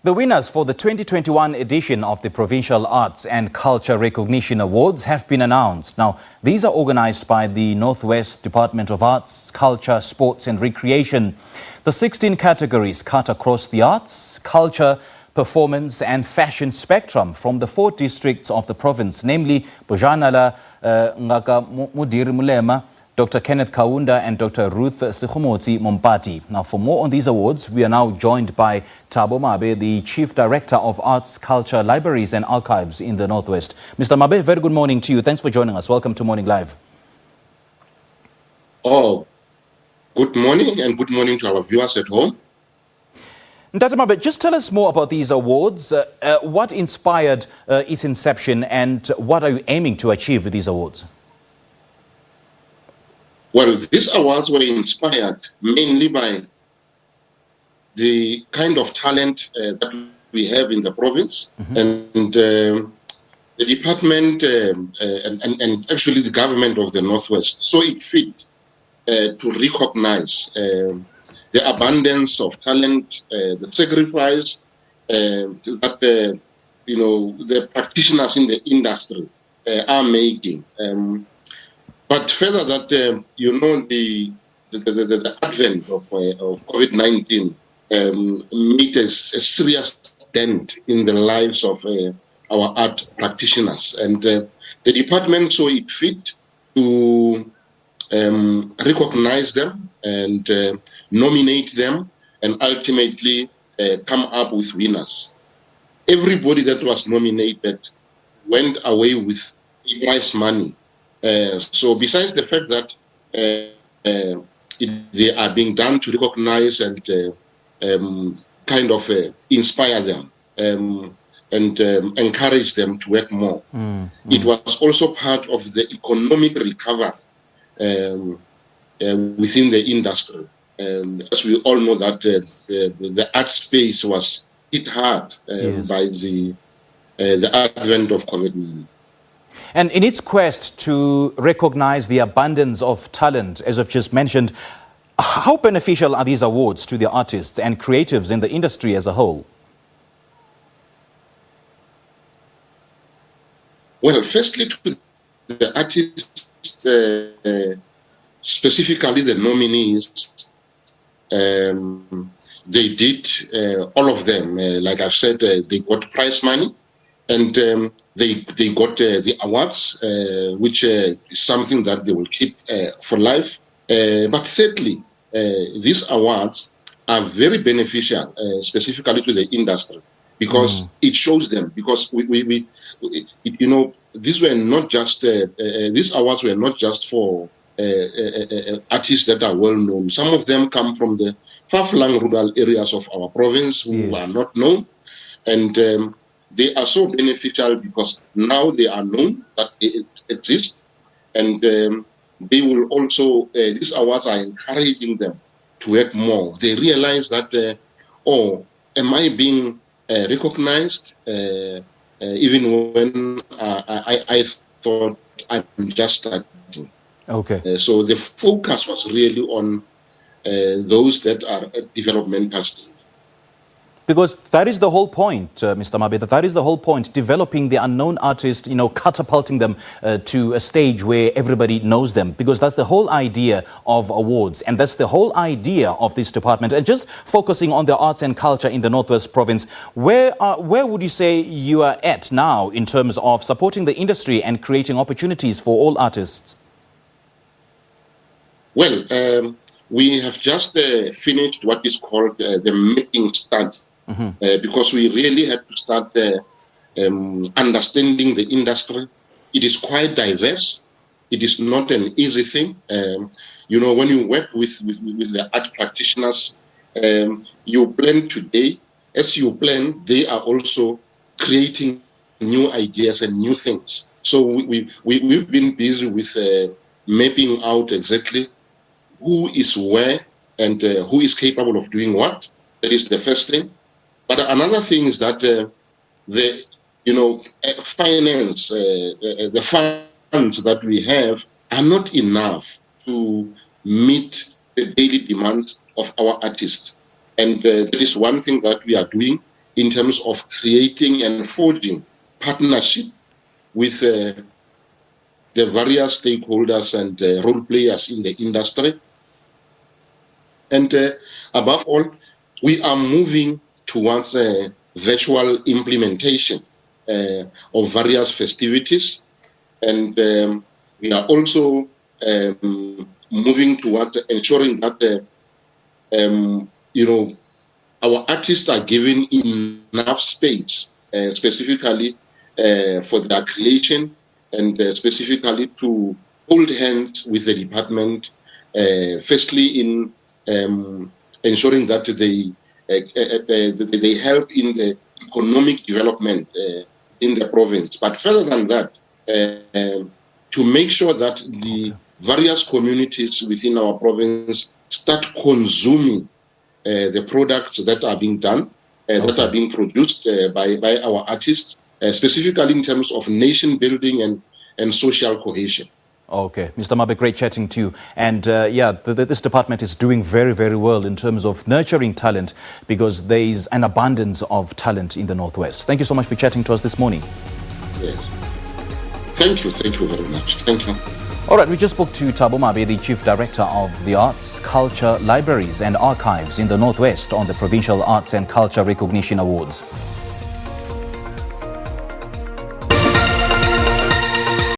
The winners for the 2021 edition of the Provincial Arts and Culture Recognition Awards have been announced. Now, these are organized by the Northwest Department of Arts, Culture, Sports and Recreation. The 16 categories cut across the arts, culture, performance and fashion spectrum from the 4 districts of the province, namely Bojanala, Ngaka Modiri Molema, Dr. Kenneth Kaunda and Dr. Ruth Segomotsi Mompati. Now, for more on these awards, we are now joined by Thabo Mabe, the Chief Director of Arts, Culture, Libraries and Archives in the Northwest. Mr. Mabe, very good morning to you. Thanks for joining us. Welcome to Morning Live. Oh, good morning and good morning to our viewers at home. Dr. Mabe, just tell us more about these awards. What inspired its inception and what are you aiming to achieve with these awards? Well, these awards were inspired mainly by the kind of talent that we have in the province, and the department and actually the government of the Northwest. So it fit to recognize the abundance of talent, the sacrifice that the practitioners in the industry are making. But further that, the advent of COVID-19 made a serious dent in the lives of our art practitioners. And the department saw it fit to recognize them and nominate them and ultimately come up with winners. Everybody that was nominated went away with prize money. So besides the fact that they are being done to recognize and kind of inspire them and encourage them to work more, it was also part of the economic recovery within the industry. As we all know that the art space was hit hard by the advent of COVID-19. And in its quest to recognize the abundance of talent, as I've just mentioned, how beneficial are these awards to the artists and creatives in the industry as a whole? Well, firstly, to the artists, specifically the nominees, they did, all of them, like I've said, they got prize money. And they got the awards, which is something that they will keep for life. But thirdly, these awards are very beneficial, specifically to the industry, because it shows them. Because these were not just these awards were not just for artists that are well known. Some of them come from the far-flung rural areas of our province who are not known, and they are so beneficial because now they are known that they exist, and they will also, these awards are encouraging them to work more. They realize that, am I being recognized even when I thought I'm just starting. Okay. So the focus was really on those that are at developmental stage. Because that is the whole point, Mr. Mabe, that is the whole point, developing the unknown artist, catapulting them to a stage where everybody knows them, because that's the whole idea of awards, and that's the whole idea of this department. And just focusing on the arts and culture in the Northwest Province, where would you say you are at now in terms of supporting the industry and creating opportunities for all artists? Well, we have just finished what is called the mapping study. Because we really had to start understanding the industry. It is quite diverse. It is not an easy thing. When you work with the art practitioners, you plan today. As you plan, they are also creating new ideas and new things. So we've been busy with mapping out exactly who is where and who is capable of doing what. That is the first thing. But another thing is that the finance, the funds that we have are not enough to meet the daily demands of our artists. And that is one thing that we are doing. in terms of creating and forging partnership with the various stakeholders and role players in the industry. And above all, we are moving towards a virtual implementation of various festivities. And we are also moving towards ensuring that, our artists are given enough space, specifically for their creation, and specifically to hold hands with the department, firstly in ensuring that they help in the economic development in the province. But further than that, to make sure that the various communities within our province start consuming the products that are being done, that are being produced by our artists, specifically in terms of nation building and social cohesion. Okay, Mr. Mabe, great chatting to you. And this department is doing very, very well in terms of nurturing talent, because there is an abundance of talent in the Northwest. Thank you so much for chatting to us this morning. Yes. Thank you very much. Thank you. All right, we just spoke to Thabo Mabe, the Chief Director of the Arts, Culture, Libraries and Archives in the Northwest on the Provincial Arts and Culture Recognition Awards.